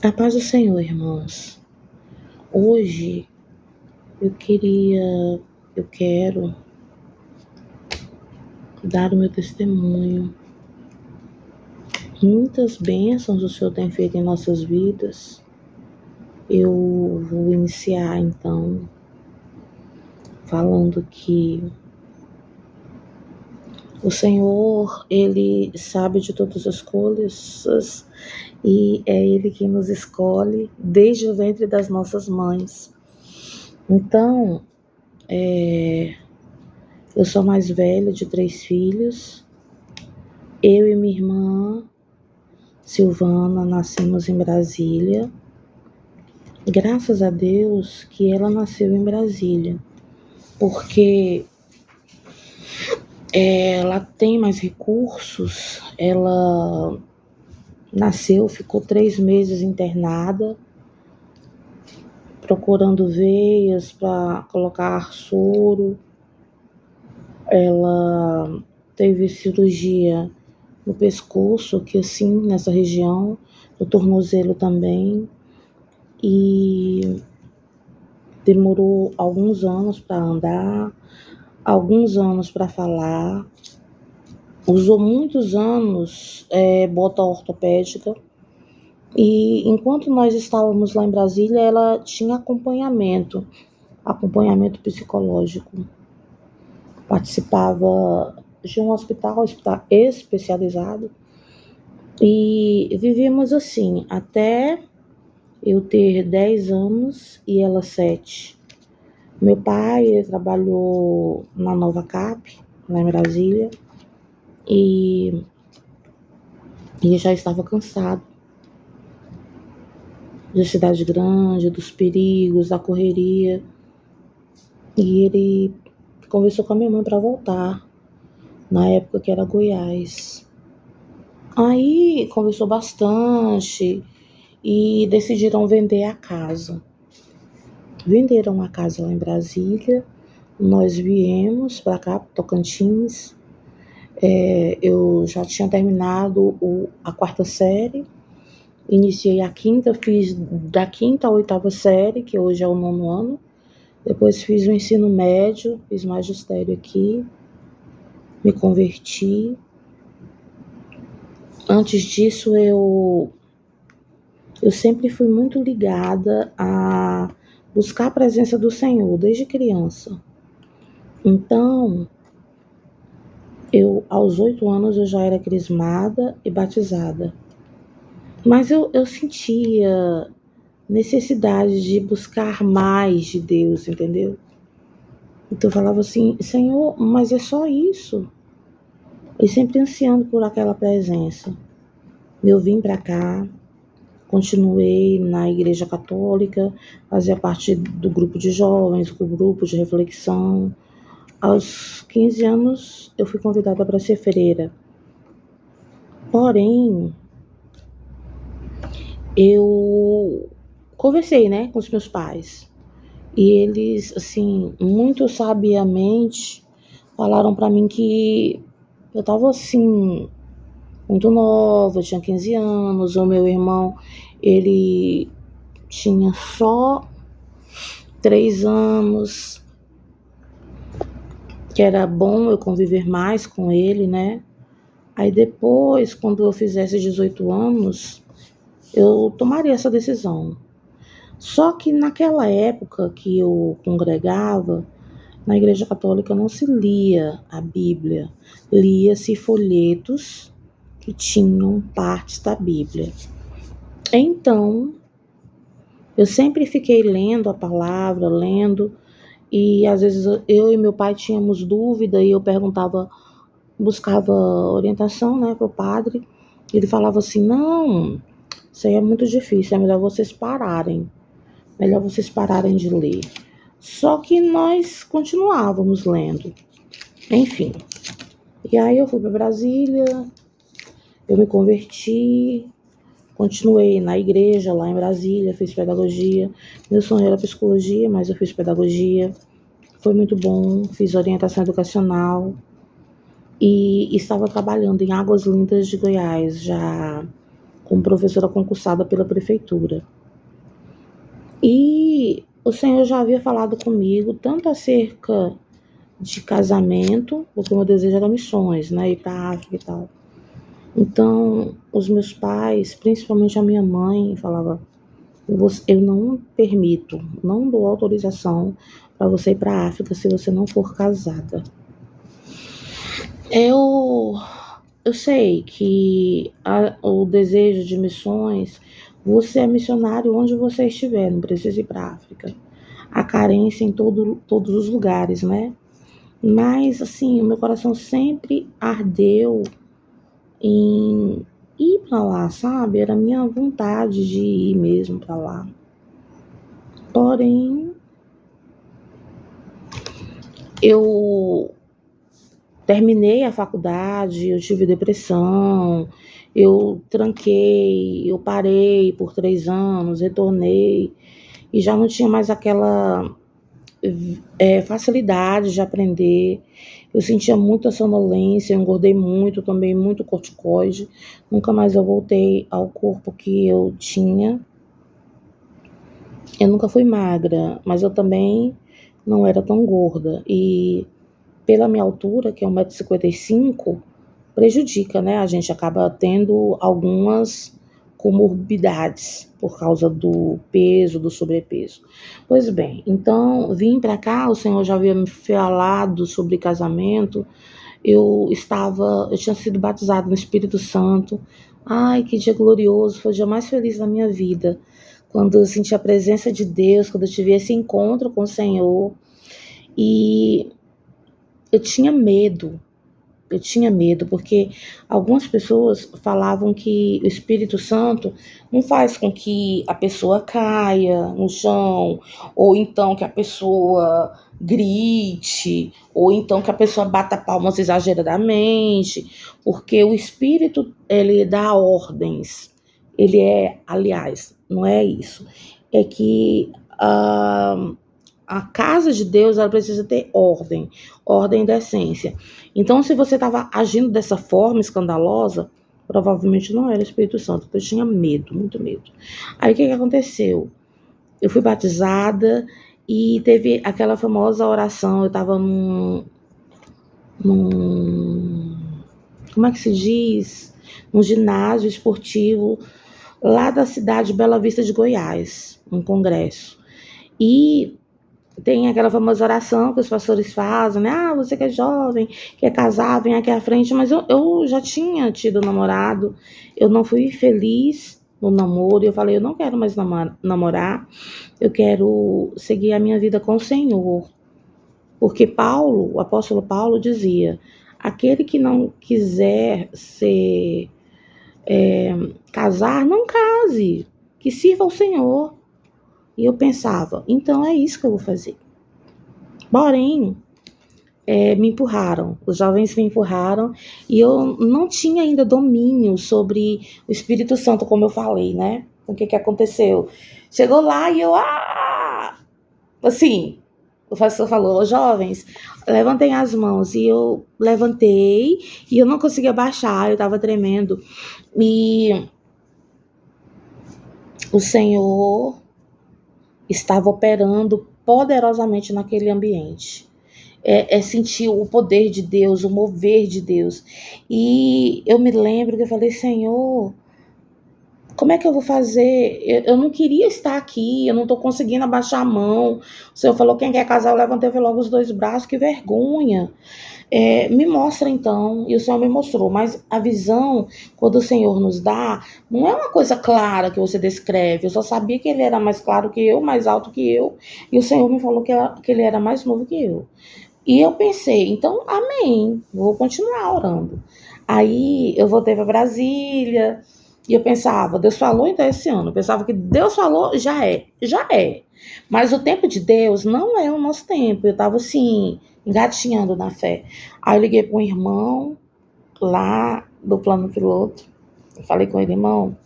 A paz do Senhor, irmãos. Hoje eu quero dar o meu testemunho. Muitas bênçãos o Senhor tem feito em nossas vidas. Eu vou iniciar então falando que o Senhor, Ele sabe de todas as coisas e é Ele quem nos escolhe desde o ventre das nossas mães. Então, eu sou mais velha de 3 filhos. Eu e minha irmã Silvana nascemos em Brasília. Graças a Deus que ela nasceu em Brasília, porque ela tem mais recursos. Ela nasceu, ficou 3 meses internada, procurando veias para colocar soro. Ela teve cirurgia no pescoço, aqui assim, nessa região, no tornozelo também, e demorou alguns anos para andar, alguns anos para falar, usou muitos anos bota ortopédica, e enquanto nós estávamos lá em Brasília, ela tinha acompanhamento psicológico, participava de um hospital especializado, e vivíamos assim até eu ter 10 anos e ela 7. Meu pai trabalhou na Nova Cap, lá em Brasília, e ele já estava cansado de cidade grande, dos perigos, da correria, e ele conversou com a minha mãe para voltar, na época que era Goiás. Aí conversou bastante e decidiram vender a casa. Venderam a casa lá em Brasília, nós viemos para cá, para Tocantins. Eu já tinha terminado a 4ª série, iniciei a 5ª, fiz da 5ª à 8ª série, que hoje é o 9º ano. Depois fiz o ensino médio, fiz magistério aqui, me converti. Antes disso, eu sempre fui muito ligada a buscar a presença do Senhor, desde criança. Então, aos 8 anos, eu já era crismada e batizada. Mas eu sentia necessidade de buscar mais de Deus, entendeu? Então eu falava assim, Senhor, mas é só isso? E sempre ansiando por aquela presença. Eu vim para cá, continuei na igreja católica, fazia parte do grupo de jovens, do grupo de reflexão. Aos 15 anos, eu fui convidada para ser freira. Porém, eu conversei, com os meus pais. E eles, assim, muito sabiamente, falaram para mim que eu estava, assim, muito nova, eu tinha 15 anos. O meu irmão, ele tinha só 3 anos, que era bom eu conviver mais com ele, Aí depois, quando eu fizesse 18 anos, eu tomaria essa decisão. Só que naquela época que eu congregava, na igreja católica não se lia a Bíblia, lia-se folhetos que tinham partes da Bíblia. Então, eu sempre fiquei lendo a palavra, e às vezes eu e meu pai tínhamos dúvida e eu buscava orientação, para o padre. Ele falava assim, não, isso aí é muito difícil, é melhor vocês pararem de ler. Só que nós continuávamos lendo. Enfim. E aí eu fui para Brasília, eu me converti, continuei na igreja lá em Brasília, fiz pedagogia. Meu sonho era psicologia, mas eu fiz pedagogia. Foi muito bom, fiz orientação educacional e estava trabalhando em Águas Lindas de Goiás já como professora concursada pela prefeitura. E o Senhor já havia falado comigo tanto acerca de casamento, porque o meu desejo era missões, né, ir para a África e tal. Então, os meus pais, principalmente a minha mãe, falava: eu não permito, não dou autorização para você ir para a África se você não for casada. Eu sei que o desejo de missões, você é missionário onde você estiver, não precisa ir para a África. Há carência em todos os lugares, né? Mas, assim, o meu coração sempre ardeu em ir para lá, sabe? Era a minha vontade de ir mesmo para lá. Porém, eu terminei a faculdade, eu tive depressão, eu tranquei, eu parei por 3 anos, retornei e já não tinha mais aquela facilidade de aprender. Eu sentia muita sonolência, eu engordei muito, tomei muito corticoide, nunca mais eu voltei ao corpo que eu tinha. Eu nunca fui magra, mas eu também não era tão gorda. E pela minha altura, que é 1,55 m, prejudica, né? A gente acaba tendo algumas comorbidades por causa do peso, do sobrepeso. Pois bem, então vim para cá, o Senhor já havia me falado sobre casamento, eu tinha sido batizada no Espírito Santo. Ai, que dia glorioso, foi o dia mais feliz da minha vida, quando eu senti a presença de Deus, quando eu tive esse encontro com o Senhor. E eu tinha medo, porque algumas pessoas falavam que o Espírito Santo não faz com que a pessoa caia no chão, ou então que a pessoa grite, ou então que a pessoa bata palmas exageradamente, porque o Espírito, ele dá ordens. Aliás, não é isso, é que a casa de Deus, ela precisa ter ordem da essência. Então, se você estava agindo dessa forma escandalosa, provavelmente não era o Espírito Santo. Eu tinha medo, muito medo. Aí, o que aconteceu? Eu fui batizada e teve aquela famosa oração. Eu estava como é que se diz? Num ginásio esportivo lá da cidade de Bela Vista de Goiás, um congresso. E tem aquela famosa oração que os pastores fazem, né? Ah, você que é jovem, quer casar, vem aqui à frente. Mas eu já tinha tido namorado, eu não fui feliz no namoro. Eu falei, eu não quero mais namorar, eu quero seguir a minha vida com o Senhor. Porque Paulo, o apóstolo Paulo dizia, aquele que não quiser casar, não case, que sirva ao Senhor. E eu pensava, então é isso que eu vou fazer. Porém, me empurraram, os jovens me empurraram e eu não tinha ainda domínio sobre o Espírito Santo, como eu falei, né? O que aconteceu? Chegou lá e eu, assim, o pastor falou, jovens, levantem as mãos. E eu levantei e eu não conseguia baixar, eu estava tremendo. E o Senhor estava operando poderosamente naquele ambiente. Sentir o poder de Deus, o mover de Deus. E eu me lembro que eu falei, Senhor, como é que eu vou fazer? Eu não queria estar aqui, eu não estou conseguindo abaixar a mão. O Senhor falou, quem quer casar, eu levantei logo os 2 braços, que vergonha. Me mostra então, e o Senhor me mostrou, mas a visão, quando o Senhor nos dá, não é uma coisa clara que você descreve. Eu só sabia que ele era mais claro que eu, mais alto que eu, e o Senhor me falou que ele era mais novo que eu. E eu pensei, então, amém, vou continuar orando. Aí eu voltei para Brasília, e eu pensava, Deus falou então esse ano, eu pensava que Deus falou, já é. Mas o tempo de Deus não é o nosso tempo, eu estava assim, engatinhando na fé. Aí eu liguei para um irmão lá do plano piloto, eu falei com ele, irmão,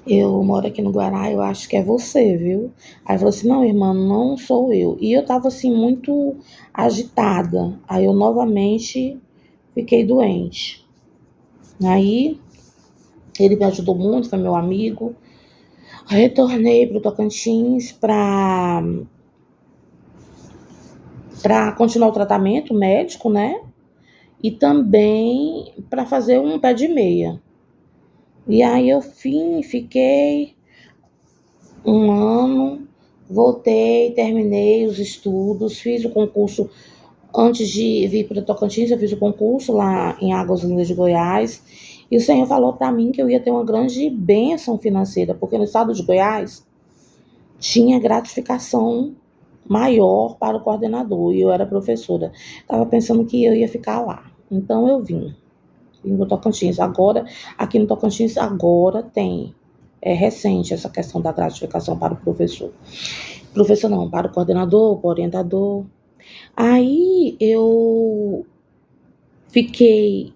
eu moro aqui no Guará, eu acho que é você, viu? Aí ele falou assim, não, irmã, não sou eu. E eu tava assim, muito agitada. Aí eu novamente fiquei doente. Aí Ele me ajudou muito, foi meu amigo. Retornei para o Tocantins para continuar o tratamento médico, né? E também para fazer um pé de meia. E aí eu fiquei um ano, voltei, terminei os estudos, fiz o concurso. Antes de vir para Tocantins, eu fiz o concurso lá em Águas Lindas de Goiás. E o Senhor falou para mim que eu ia ter uma grande bênção financeira, porque no estado de Goiás tinha gratificação maior para o coordenador, e eu era professora. Estava pensando que eu ia ficar lá. Então eu vim no Tocantins. Agora, aqui no Tocantins, agora tem. É recente essa questão da gratificação para o professor. Professor não, para o coordenador, para o orientador. Aí eu fiquei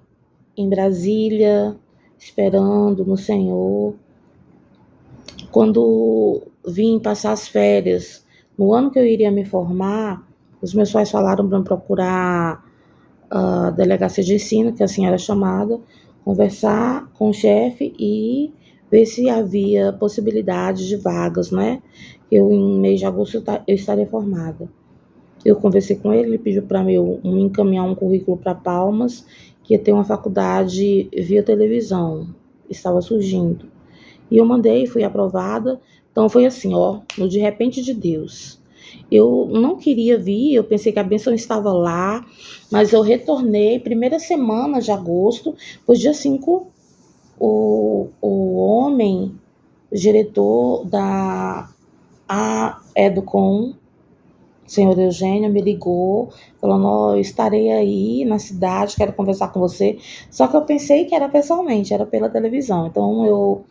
em Brasília, esperando no Senhor. Quando vim passar as férias, no ano que eu iria me formar, os meus pais falaram para eu procurar a delegacia de ensino, que assim era chamada, conversar com o chefe e ver se havia possibilidade de vagas, né? Eu, em mês de agosto, eu estaria formada. Eu conversei com ele, ele pediu para me encaminhar um currículo para Palmas, que ia ter uma faculdade via televisão, estava surgindo. E eu mandei, fui aprovada. Então foi assim, ó, no de repente de Deus. Eu não queria vir, eu pensei que a bênção estava lá, mas eu retornei, primeira semana de agosto, pois dia 5, o homem, o diretor da Educom, o senhor Eugênio, me ligou, falando, eu estarei aí na cidade, quero conversar com você. Só que eu pensei que era pessoalmente, era pela televisão. Então eu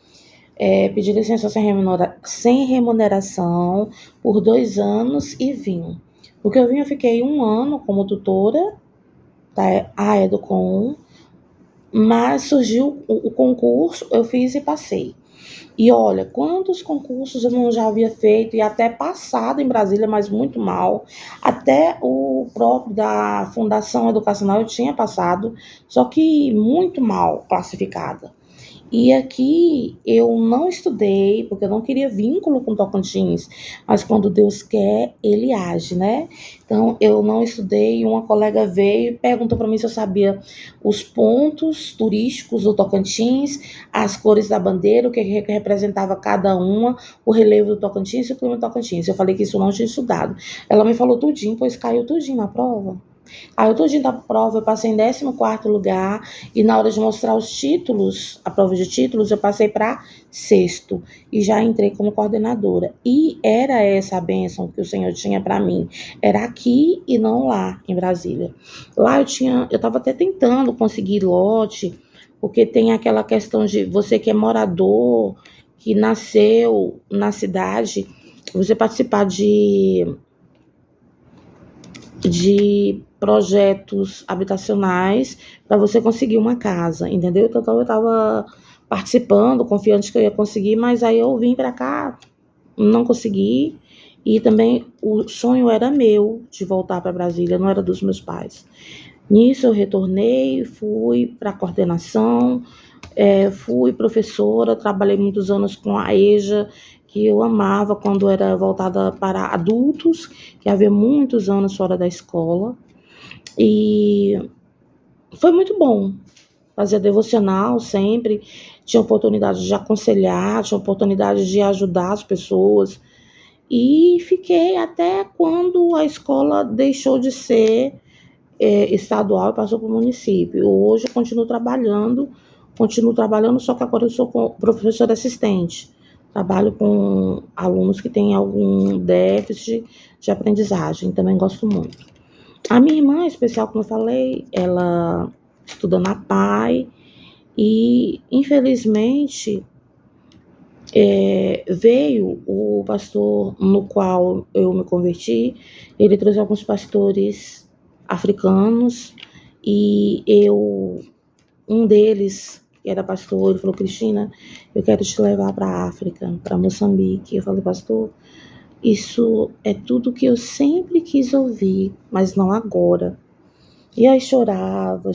pedi licença sem remuneração por 2 anos e vim. Porque eu fiquei 1 ano como tutora da Educom, mas surgiu o concurso, eu fiz e passei. E olha, quantos concursos eu não já havia feito e até passado em Brasília, mas muito mal. Até o próprio da Fundação Educacional eu tinha passado, só que muito mal classificada. E aqui eu não estudei, porque eu não queria vínculo com Tocantins, mas quando Deus quer, Ele age, né? Então eu não estudei, e uma colega veio e perguntou para mim se eu sabia os pontos turísticos do Tocantins, as cores da bandeira, o que representava cada uma, o relevo do Tocantins e o clima do Tocantins. Eu falei que isso eu não tinha estudado. Ela me falou tudinho, pois caiu tudinho na prova. Aí eu tudinho da prova, eu passei em 14º lugar, e na hora de mostrar os títulos, a prova de títulos, eu passei para 6º, e já entrei como coordenadora. E era essa a bênção que o Senhor tinha para mim, era aqui e não lá, em Brasília. Lá eu estava até tentando conseguir lote, porque tem aquela questão de você que é morador, que nasceu na cidade, você participar de projetos habitacionais para você conseguir uma casa, entendeu? Então eu estava participando, confiante que eu ia conseguir, mas aí eu vim para cá, não consegui, e também o sonho era meu de voltar para Brasília, não era dos meus pais. Nisso eu retornei, fui para a coordenação, fui professora, trabalhei muitos anos com a EJA, que eu amava quando era voltada para adultos, que havia muitos anos fora da escola. E foi muito bom. Fazia devocional sempre, tinha oportunidade de aconselhar, tinha oportunidade de ajudar as pessoas. E fiquei até quando a escola deixou de ser estadual e passou para o município. Hoje eu continuo trabalhando, só que agora eu sou professora assistente. Trabalho com alunos que têm algum déficit de aprendizagem, também gosto muito. A minha irmã, em especial, como eu falei, ela estuda na PAI e, infelizmente, veio o pastor no qual eu me converti, ele trouxe alguns pastores africanos e um deles, que era pastor, ele falou, Cristina, eu quero te levar para a África, para Moçambique. Eu falei, pastor, isso é tudo que eu sempre quis ouvir, mas não agora. E aí chorava.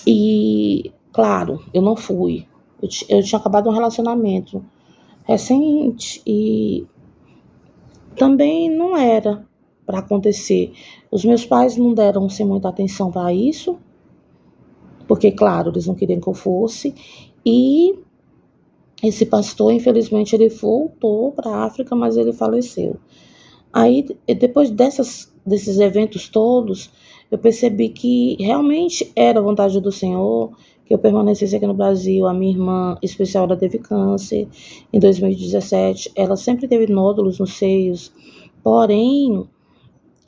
E Claro, eu não fui. Eu tinha acabado um relacionamento recente e também não era para acontecer. Os meus pais não deram assim, muita atenção para isso, porque, claro, eles não queriam que eu fosse. E esse pastor, infelizmente, ele voltou para a África, mas ele faleceu. Aí, depois desses eventos todos, eu percebi que realmente era a vontade do Senhor que eu permanecesse aqui no Brasil. A minha irmã especial, ela teve câncer em 2017. Ela sempre teve nódulos nos seios. Porém,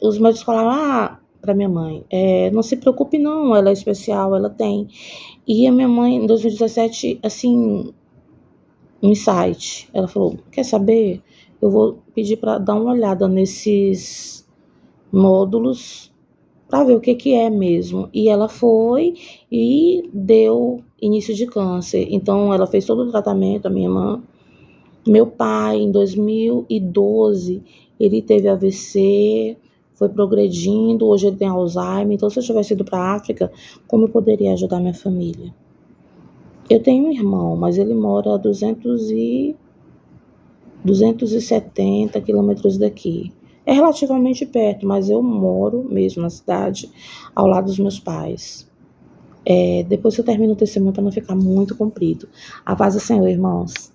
os médicos falavam, para minha mãe, não se preocupe não, ela é especial, ela tem. E a minha mãe, em 2017, assim, um insight. Ela falou, quer saber? Eu vou pedir para dar uma olhada nesses nódulos para ver o que é mesmo. E ela foi e deu início de câncer. Então, ela fez todo o tratamento, a minha irmã. Meu pai, em 2012, ele teve AVC, foi progredindo, hoje ele tem Alzheimer. Então, se eu tivesse ido para a África, como eu poderia ajudar minha família? Eu tenho um irmão, mas ele mora a 270 quilômetros daqui. É relativamente perto, mas eu moro mesmo na cidade, ao lado dos meus pais. Depois que eu termino o testemunho para não ficar muito comprido. A paz do Senhor, irmãos.